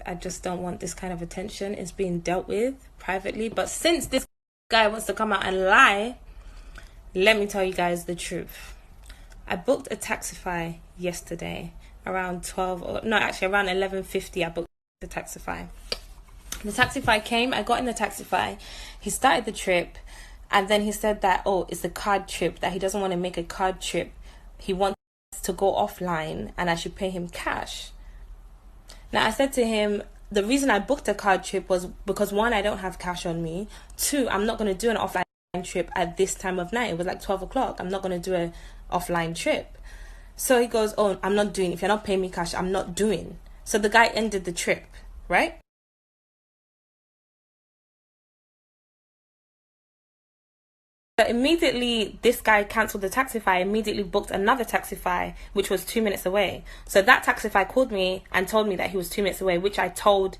I just don't want this kind of attention. It's being dealt with privately. But since this guy wants to come out and lie, let me tell you guys the truth. I booked a Taxify yesterday around 11:50. I booked the Taxify. The Taxify came, I got in the Taxify. He started the trip, and then he said that, oh, it's a card trip, that he doesn't want to make a card trip. He wants to go offline and I should pay him cash. Now, I said to him, the reason I booked a card trip was because, one, I don't have cash on me. Two, I'm not going to do an offline trip at this time of night. It was like 12 o'clock. I'm not going to do an offline trip. So he goes, oh, I'm not doing, if you're not paying me cash, I'm not doing. So the guy ended the trip, right? So immediately, this guy cancelled the Taxify, immediately booked another Taxify, which was 2 minutes away. So that Taxify called me and told me that he was 2 minutes away, which I told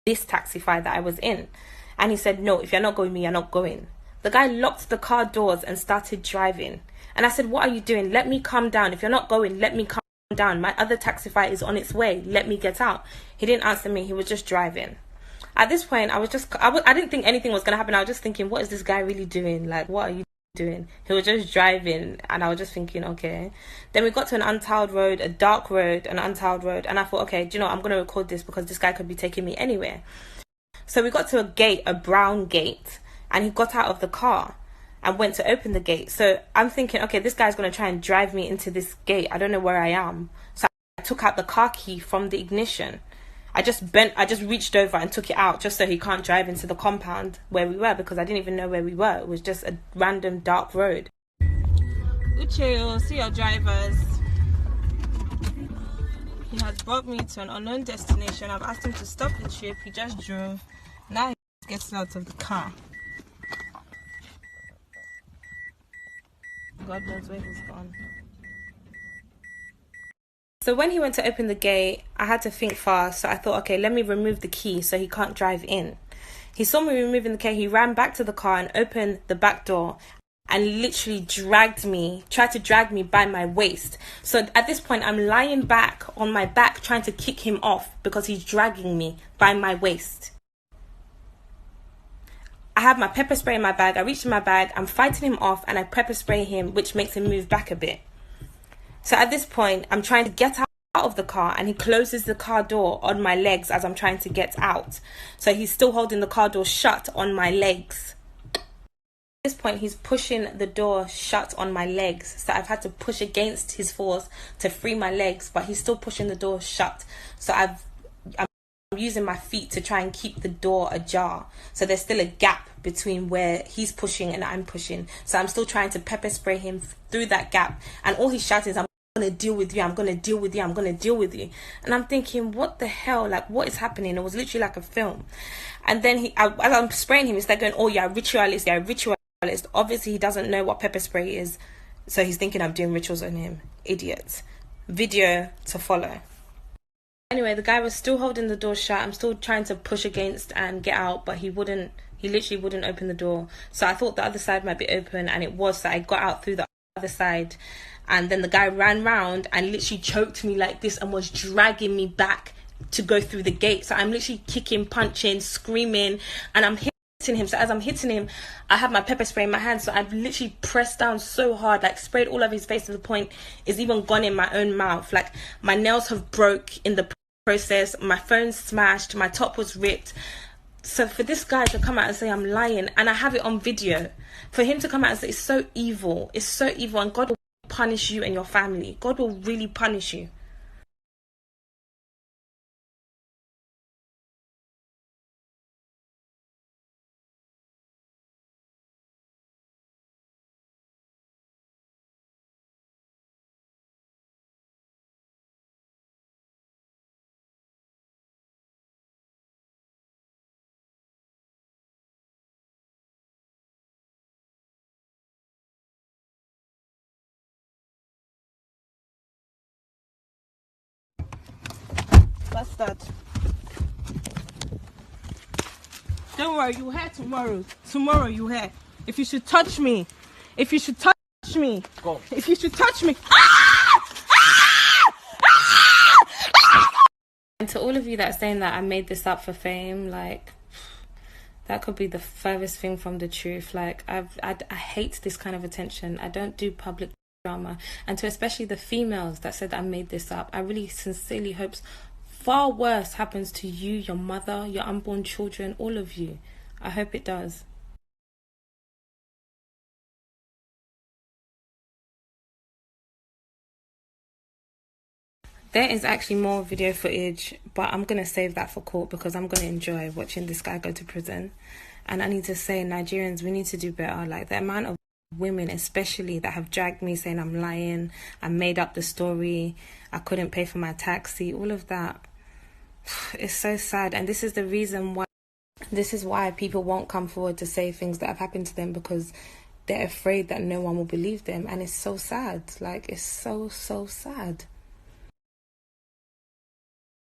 this Taxify that I was in. And he said, no, if you're not going with me, you're not going. The guy locked the car doors and started driving. And I said, what are you doing? Let me come down. If you're not going, let me come down. My other Taxify is on its way. Let me get out. He didn't answer me. He was just driving. At this point, I didn't think anything was going to happen. I was just thinking, what is this guy really doing? Like, what are you doing? He was just driving, and I was just thinking, okay. Then we got to an untiled road, a dark road, an untiled road, and I thought, okay, do you know, I'm going to record this because this guy could be taking me anywhere. So we got to a gate, a brown gate, and he got out of the car and went to open the gate. So I'm thinking, okay, this guy's going to try and drive me into this gate. I don't know where I am. So I took out the car key from the ignition. I just reached over and took it out just so he can't drive into the compound where we were, because I didn't even know where we were. It was just a random dark road. Uche, see your drivers. He has brought me to an unknown destination. I've asked him to stop the trip. He just drove. Now he gets out of the car. God knows where he's gone. So when he went to open the gate, I had to think fast. So I thought, okay, let me remove the key so he can't drive in. He saw me removing the key. He ran back to the car and opened the back door and literally tried to drag me by my waist. So at this point, I'm lying back on my back trying to kick him off because he's dragging me by my waist. I have my pepper spray in my bag. I reach in my bag. I'm fighting him off and I pepper spray him, which makes him move back a bit. So at this point, I'm trying to get out of the car and he closes the car door on my legs as I'm trying to get out. So he's still holding the car door shut on my legs. At this point, he's pushing the door shut on my legs. So I've had to push against his force to free my legs, but he's still pushing the door shut. So I'm using my feet to try and keep the door ajar. So there's still a gap between where he's pushing and I'm pushing. So I'm still trying to pepper spray him through that gap. And all he's shouting is, I'm going to deal with you. I'm going to deal with you. I'm going to deal with you. And I'm thinking, what the hell? Like, what is happening? It was literally like a film. And then as I'm spraying him, he's like going, oh, you're a ritualist. You're a ritualist. Obviously, he doesn't know what pepper spray is. So he's thinking I'm doing rituals on him. Idiot. Video to follow. Anyway, the guy was still holding the door shut. I'm still trying to push against and get out, but he literally wouldn't open the door. So I thought the other side might be open, and it was. So I got out through the other side, and then the guy ran round and literally choked me like this and was dragging me back to go through the gate. So I'm literally kicking, punching, screaming, and I'm hitting him. So as I'm hitting him, I have my pepper spray in my hand. So I've literally pressed down so hard, like sprayed all over his face to the point it's even gone in my own mouth. Like my nails have broke in the process, my phone's smashed, my top was ripped. So for this guy to come out and say I'm lying, and I have it on video, for him to come out and say it's so evil, and God will punish you and your family. God will really punish you. Bastard. Don't worry, you hear tomorrow. Tomorrow you hear. If you should touch me. If you should touch me. Go. If you should touch me. And to all of you that are saying that I made this up for fame, like, that could be the furthest thing from the truth. Like, I hate this kind of attention. I don't do public drama. And to especially the females that said that I made this up, I really sincerely hope far worse happens to you, your mother, your unborn children, all of you. I hope it does. There is actually more video footage, but I'm going to save that for court because I'm going to enjoy watching this guy go to prison. And I need to say, Nigerians, we need to do better. Like, the amount of women, especially, that have dragged me saying I'm lying, I made up the story, I couldn't pay for my taxi, all of that. It's so sad. And this is the reason why, this is why people won't come forward to say things that have happened to them, because they're afraid that no one will believe them. And it's so sad. Like, it's so, so sad.